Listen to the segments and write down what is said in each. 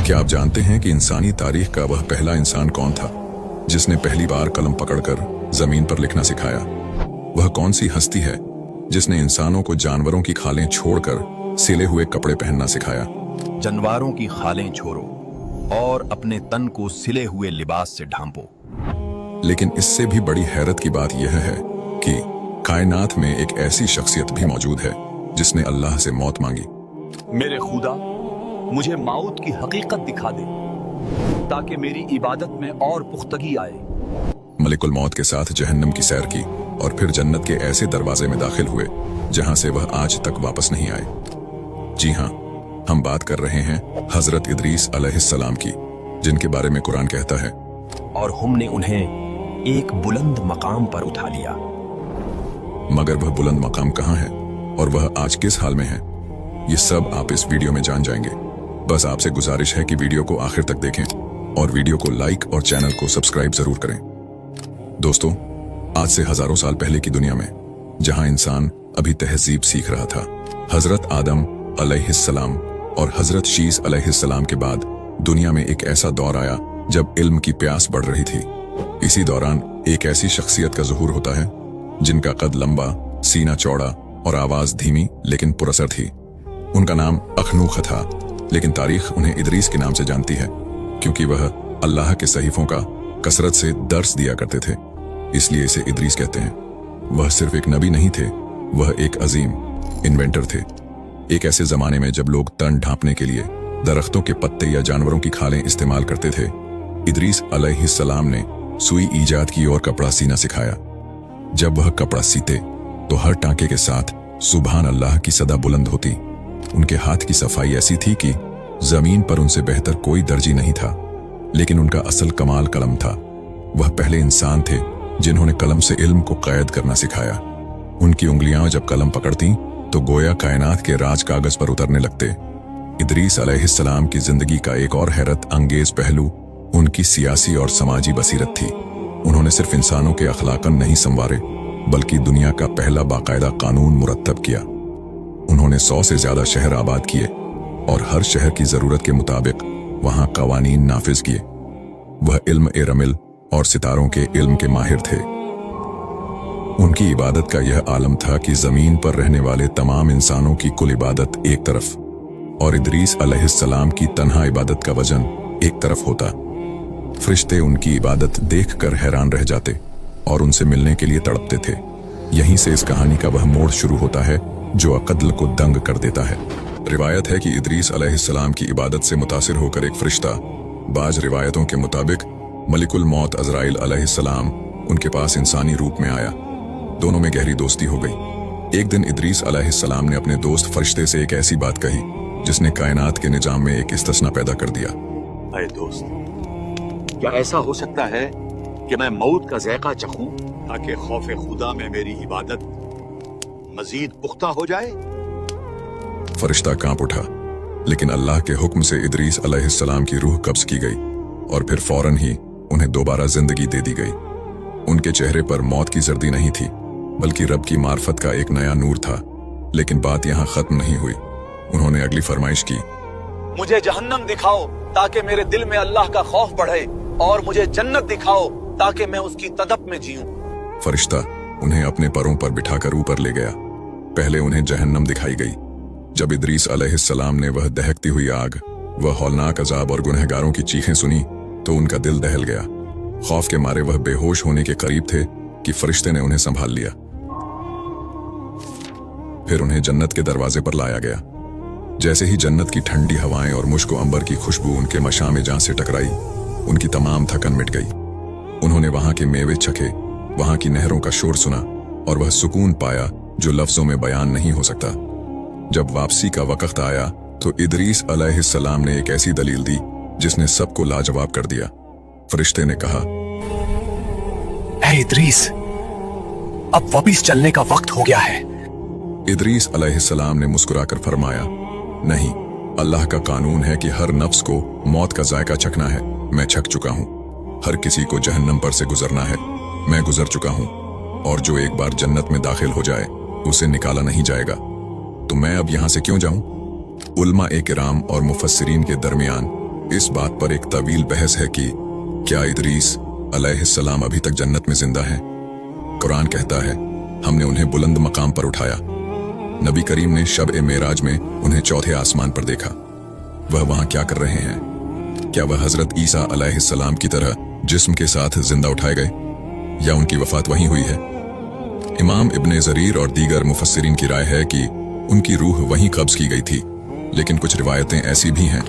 क्या आप जानते हैं कि इंसानी तारीख का वह पहला इंसान कौन था जिसने पहली बार कलम पकड़कर जमीन पर लिखना सिखाया? वह कौन सी हस्ती है जिसने इंसानों को जानवरों की खालें छोड़कर सिले हुए कपड़े पहनना सिखाया? जानवरों की खालें छोड़ो और अपने तन को सिले हुए लिबास से ढांपो। लेकिन इससे भी बड़ी हैरत की बात यह है कि कायनात में एक ऐसी शख्सियत भी मौजूद है जिसने अल्लाह से मौत मांगी। मेरे खुदा, मुझे मौत की हकीकत दिखा दे ताकि मेरी इबादत में और पुख्तगी आए। मलिकुल मौत के साथ जहन्नम की सैर की और फिर जन्नत के ऐसे दरवाजे में दाखिल हुए जहां से वह आज तक वापस नहीं आए। जी हां, हम बात कर रहे हैं हजरत इदरीस अलैहिस्सलाम की, जिनके बारे में कुरान कहता है, और हमने उन्हें एक बुलंद मकाम पर उठा लिया। मगर वह बुलंद मकाम कहां है और वह आज किस हाल में है, ये सब आप इस वीडियो में जान जाएंगे। बस आपसे गुजारिश है कि वीडियो को आखिर तक देखें और वीडियो को लाइक और चैनल को सब्सक्राइब जरूर करें। दोस्तों, आज से हजारों साल पहले की दुनिया में, जहां इंसान अभी तहजीब सीख रहा था, हजरत आदम अलैहिस्सलाम और हजरत शीस अलैहिस्सलाम के बाद दुनिया में एक ऐसा दौर आया जब इल्म की प्यास बढ़ रही थी। इसी दौरान एक ऐसी शख्सियत का ज़ुहूर होता है जिनका कद लंबा, सीना चौड़ा और आवाज धीमी लेकिन पुरअसर थी। उनका नाम अखनूख था, लेकिन तारीख उन्हें इदरीस के नाम से जानती है क्योंकि वह अल्लाह के सहीफों का कसरत से दर्स दिया करते थे, इसलिए इसे इदरीस कहते हैं। वह सिर्फ एक नबी नहीं थे, वह एक अजीम इन्वेंटर थे। एक ऐसे जमाने में जब लोग तन ढांपने के लिए दरख्तों के पत्ते या जानवरों की खालें इस्तेमाल करते थे, इदरीस अलैहिस्सलाम ने सुई ईजाद की और कपड़ा सीना सिखाया। जब वह कपड़ा सीते तो हर टांके के साथ सुभान अल्लाह की सदा बुलंद होती। उनके हाथ की सफाई ऐसी थी कि जमीन पर उनसे बेहतर कोई दर्जी नहीं था। लेकिन उनका असल कमाल कलम था। वह पहले इंसान थे जिन्होंने कलम से इल्म को कैद करना सिखाया। उनकी उंगलियां जब कलम पकड़ती तो गोया कायनात के राज कागज पर उतरने लगते। इदरीस अलैहिस्सलाम की जिंदगी का एक और हैरत अंगेज पहलू उनकी सियासी और समाजी बसीरत थी। उन्होंने सिर्फ इंसानों के अखलाकन नहीं संवारे, बल्कि दुनिया का पहला बाकायदा कानून मुरत्तब किया। उन्होंने 100 से ज्यादा शहर आबाद किए और हर शहर की जरूरत के मुताबिक वहां कवानीन नाफिज किए। वह इल्म ए रमिल और सितारों के इल्म के माहिर थे। उनकी इबादत का यह आलम था कि जमीन पर रहने वाले तमाम इंसानों की कुल इबादत एक तरफ और इदरीस अलैहिस्सलाम की तन्हा इबादत का वजन एक तरफ होता। फरिश्ते उनकी इबादत देखकर हैरान रह जाते और उनसे मिलने के लिए तड़पते थे। यहीं से इस कहानी का वह मोड़ शुरू होता है जो अक़ल को दंग कर देता है। रिवायत है कि इदरीस अलैहिस्सलाम की इबादत से मुतासिर होकर एक फरिश्ता, बाज रिवायतों के मुताबिक मलिकुल मौत अज़राइल अलैहिस्सलाम, उनके पास इंसानी रूप में आया। दोनों में गहरी दोस्ती हो गई। एक दिन इदरीस अलैहिस्सलाम ने अपने दोस्त फरिश्ते से एक ऐसी बात कही जिसने कायनात के निजाम में एक इस्तिस्ना पैदा कर दिया। अरे दोस्त, क्या ऐसा हो सकता है कि मैं मौत का ज़ायक़ा चखूं ताकि खौफ खुदा में मेरी इबादत मजीद पुख्ता हो जाए? फरिश्ता कांप उठा, लेकिन अल्लाह के हुक्म से इदरीस अलैहिस्सलाम की रूह कब्ज की गई और फिर फौरन ही उन्हें दोबारा जिंदगी दे दी गई। उनके चेहरे पर मौत की जर्दी नहीं थी, बल्कि रब की मार्फत का एक नया नूर था। लेकिन बात यहाँ खत्म नहीं हुई। उन्होंने अगली फरमाइश की, मुझे जहन्नम दिखाओ ताकि मेरे दिल में अल्लाह का खौफ बढ़े, और मुझे जन्नत दिखाओ ताकि मैं उसकी तदब में जीऊं। फरिश्ता उन्हें अपने परों पर बिठाकर ऊपर ले गया। पहले उन्हें जहन्नम दिखाई गई। जब इदरीस अलैहिस्सलाम ने वह दहकती हुई आग, वह हौलनाक अजाब और गुनहगारों की चीखें सुनी तो उनका दिल दहल गया। खौफ के मारे वह बेहोश होने के करीब थे कि फरिश्ते ने उन्हें संभाल लिया। फिर उन्हें जन्नत के दरवाजे पर लाया गया। जैसे ही जन्नत की ठंडी हवाएं और मुश्को अंबर की खुशबू उनके मशामे जान से टकराई, उनकी तमाम थकन मिट गई। उन्होंने वहां के मेवे चखे, वहां की नहरों का शोर सुना और वह सुकून पाया जो लफ्जों में बयान नहीं हो सकता। जब वापसी का वक्त आया तो इदरीस अलैहिस्सलाम ने एक ऐसी दलील दी जिसने सबको लाजवाब कर दिया। फरिश्ते ने कहा, ऐ इदरीस, अब वापिस चलने का वक्त हो गया है। इदरीस अलैहिस्सलाम ने मुस्कुराकर फरमाया, नहीं, अल्लाह का कानून है कि हर नफ्स को मौत का जायका चखना है। मैं छक चुका हूं। हर किसी को जहन्नम पर से गुजरना है। मैं गुजर चुका हूं, और जो एक बार जन्नत में दाखिल हो जाए उसे निकाला नहीं जाएगा। तो मैं अब यहां से क्यों जाऊं? उलमा ए किराम और मुफस्सिरीन के दरमियान इस बात पर एक तवील बहस है कि क्या इदरीस अलैहिस्सलाम अभी तक जन्नत में जिंदा हैं? कुरान कहता है, हमने उन्हें बुलंद मकाम पर उठाया। नबी करीम ने शब-ए-मेराज में उन्हें चौथे आसमान पर देखा। वह वहां क्या कर रहे हैं? क्या वह हजरत ईसा अलैहिस्सलाम की तरह जिस्म के साथ जिंदा उठाए गए, या उनकी वफात वहीं हुई है? इमाम इब्ने जरीर और दीगर मुफस्सिरीन की राय है कि उनकी रूह वहीं कब्ज की गई थी, लेकिन कुछ रिवायतें ऐसी भी हैं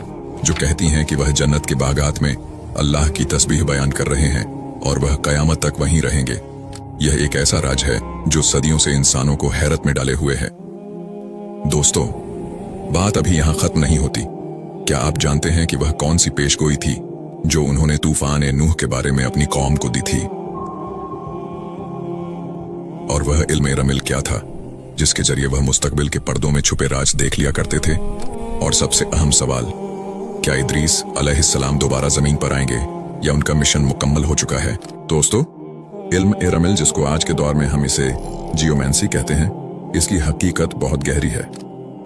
जो कहती हैं कि वह जन्नत के बागात में अल्लाह की तस्बीह बयान कर रहे हैं और वह कयामत तक वहीं रहेंगे। यह एक ऐसा राज है जो सदियों से इंसानों को हैरत में डाले हुए है। दोस्तों, बात अभी यहां खत्म नहीं होती। क्या आप जानते हैं कि वह कौन सी पेशगोई थी जो उन्होंने तूफान-ए-नूह के बारे में अपनी कौम को दी थी? और वह इल्म-ए-रमिल क्या था जिसके जरिए वह मुस्तकबिल के पर्दों में छुपे राज देख लिया करते थे? और सबसे अहम सवाल, क्या इदरीस अलैहिस्सलाम दोबारा जमीन पर आएंगे या उनका मिशन मुकम्मल हो चुका है? दोस्तों, इल्म-ए-रमिल, जिसको आज के दौर में हम इसे जियोमेंसी कहते हैं, इसकी हकीकत बहुत गहरी है।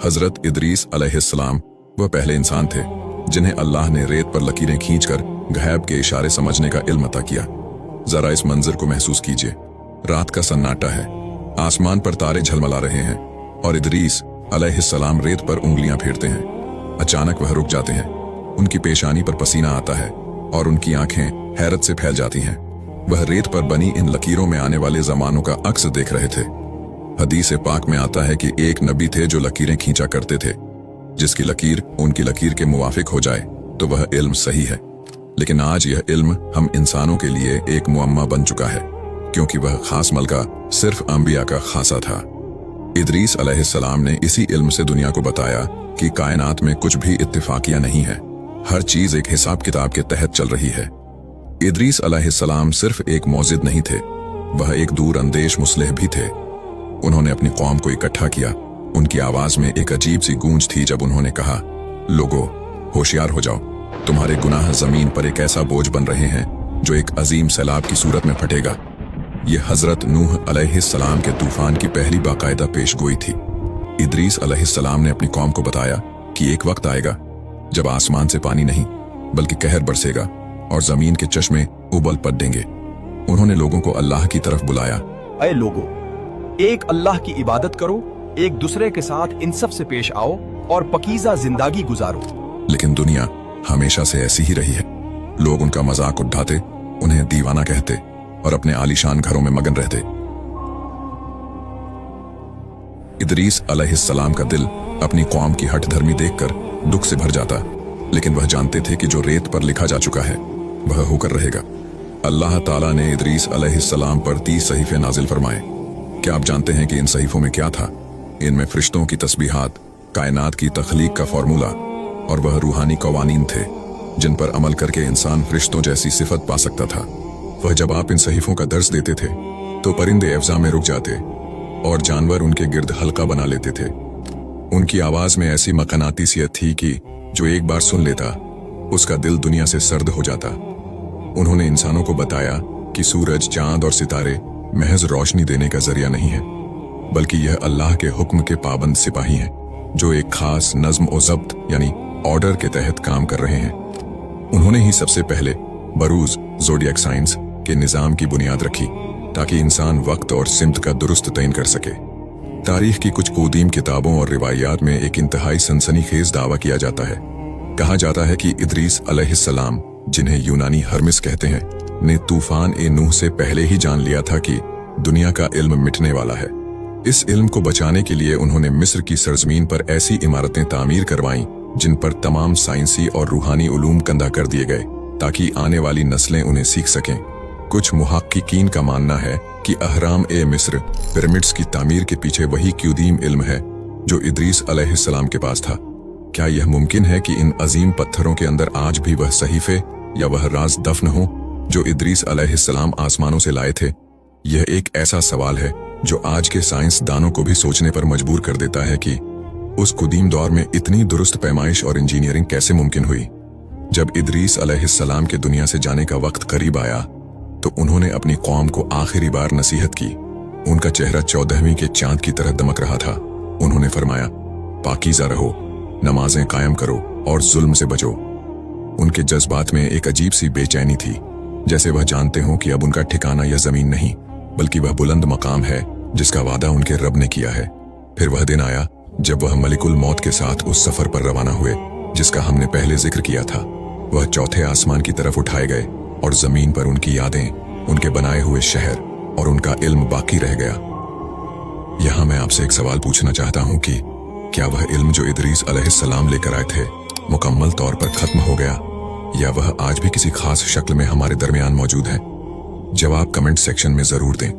हजरत इदरीस अलैहिस्सलाम वह पहले इंसान थे जिन्हें अल्लाह ने रेत पर लकीरें खींचकर गैब के इशारे समझने का इल्म अता किया। जरा इस मंजर को महसूस कीजिए। रात का सन्नाटा है, आसमान पर तारे झलमला रहे हैं और इदरीस अलैहिस्सलाम रेत पर उंगलियां फेरते हैं। अचानक वह रुक जाते हैं, उनकी पेशानी पर पसीना आता है और उनकी आंखें हैरत से फैल जाती हैं। वह रेत पर बनी इन लकीरों में आने वाले जमानों का अक्स देख रहे थे। हदीस पाक में आता है कि एक नबी थे जो लकीरें खींचा करते थे। जिसकी लकीर उनकी लकीर के मुवाफिक हो जाए तो वह इल्म सही है। लेकिन आज यह इल्म हम इंसानों के लिए एक मुअम्मा बन चुका है, क्योंकि वह खास मलका सिर्फ अंबिया का खासा था। इदरीस अलैहिस्सलाम ने इसी इल्म से दुनिया को बताया कि कायनात में कुछ भी इत्तेफाकिया नहीं है, हर चीज एक हिसाब किताब के तहत चल रही है। इदरीस अलैहिस्सलाम सिर्फ एक मौजिद नहीं थे, वह एक दूर अंदेश मुस्लिह भी थे। उन्होंने अपनी कौम को इकट्ठा किया। उनकी आवाज में एक अजीब सी गूंज थी जब उन्होंने कहा, लोगो, होशियार हो जाओ, तुम्हारे गुनाह जमीन पर एक ऐसा बोझ बन रहे हैं जो एक अजीम सैलाब की सूरत में फटेगा। यह हजरत नूह अलैहिस्सलाम के तूफान की पहली बाकायदा पेशगोई थी। इदरीस अलैहिस्सलाम ने अपनी कौम को बताया कि एक वक्त आएगा जब आसमान से पानी नहीं बल्कि कहर बरसेगा और जमीन के चश्मे उबल पड़ेंगे। उन्होंने लोगों को अल्लाह की तरफ बुलाया। अय लोगो, एक अल्लाह की इबादत करो, एक दूसरे के साथ इंसाफ से पेश आओ और पकीजा जिंदगी गुजारो। लेकिन दुनिया हमेशा से ऐसी ही रही है। लोग उनका मजाक उठाते, उन्हें दीवाना कहते और अपने आलीशान घरों में मगन रहते। इदरीस अलैहिस्सलाम का दिल अपनी कौम की हठधर्मी देखकर दुख से भर जाता, लेकिन वह जानते थे कि जो रेत पर लिखा जा चुका है वह होकर रहेगा। अल्लाह ताला ने इदरीस अलैहिस्सलाम पर 30 सहीफे नाजिल फरमाए। क्या आप जानते हैं कि इन सहीफों में क्या था? इनमें फरिश्तों की तस्बीहात, कायनात की तख्लीक का फॉर्मूला और वह रूहानी कवानीन थे जिन पर अमल करके इंसान फरिश्तों जैसी सिफत पा सकता था। वह जब आप इन सहीफों का दर्स देते थे तो परिंदे अफ़ज़ा में रुक जाते और जानवर उनके गिर्द हल्का बना लेते थे। उनकी आवाज में ऐसी मकनातीसियत थी कि जो एक बार सुन लेता उसका दिल दुनिया से सर्द हो जाता। उन्होंने इंसानों को बताया कि सूरज, चांद और सितारे महज रोशनी देने का जरिया नहीं है, बल्कि यह अल्लाह के हुक्म के पाबंद सिपाही हैं जो एक खास नज्म और ज़ब्त यानी ऑर्डर के तहत काम कर रहे हैं। उन्होंने ही सबसे पहले बरूज ज़ोडिएक साइंस के निज़ाम की बुनियाद रखी ताकि इंसान वक्त और सिमत का दुरुस्त तयन कर सके। तारीख की कुछ कदीम किताबों और रिवायात में एक इंतहाई सनसनीखेज दावा किया जाता है। कहा जाता है कि इदरीस अलैहिस्सलाम, जिन्हें यूनानी हर्मिस कहते हैं, ने तूफान-ए-नूह से पहले ही जान लिया था कि दुनिया का इल्म मिटने वाला है। इस इल्म को बचाने के लिए उन्होंने मिस्र की सरजमीन पर ऐसी इमारतें तामीर करवाईं जिन पर तमाम साइंसी और रूहानी उलूम कंधा कर दिए गए ताकि आने वाली नस्लें उन्हें सीख सकें। कुछ मुहक्किकीन का मानना है कि अहराम-ए-मिस्र, पिरामिड्स की तामीर के पीछे वही कदीम इल्म है जो इदरीस अलैहिस्सलाम के पास था। क्या यह मुमकिन है कि इन अजीम पत्थरों के अंदर आज भी वह सहीफे या वह राज दफन हो जो इदरीस अलैहिस्सलाम आसमानों से लाए थे? यह एक ऐसा सवाल है जो आज के साइंसदानों को भी सोचने पर मजबूर कर देता है कि उस कदीम दौर में इतनी दुरुस्त पैमाइश और इंजीनियरिंग कैसे मुमकिन हुई। जब इदरीस अलैहिस्सलाम के दुनिया से जाने का वक्त करीब आया तो उन्होंने अपनी कौम को आखिरी बार नसीहत की। उनका चेहरा 14वीं के चांद की तरह दमक रहा था। उन्होंने फरमाया, पाकीज़ा रहो, नमाजें कायम करो और जुल्म से बचो। उनके जज्बात में एक अजीब सी बेचैनी थी, जैसे वह जानते हों कि अब उनका ठिकाना यह जमीन नहीं बल्कि वह बुलंद मकाम है जिसका वादा उनके रब ने किया है। फिर वह दिन आया जब वह मलिकुल मौत के साथ उस सफर पर रवाना हुए जिसका हमने पहले जिक्र किया था। वह चौथे आसमान की तरफ उठाए गए और जमीन पर उनकी यादें, उनके बनाए हुए शहर और उनका इल्म बाकी रह गया। यहां मैं आपसे एक सवाल पूछना चाहता हूं कि क्या वह इल्म जो इदरीस अलैहिस्सलाम लेकर आए थे मुकम्मल तौर पर खत्म हो गया, या वह आज भी किसी खास शक्ल में हमारे दरमियान मौजूद है? जवाब कमेंट सेक्शन में जरूर दें।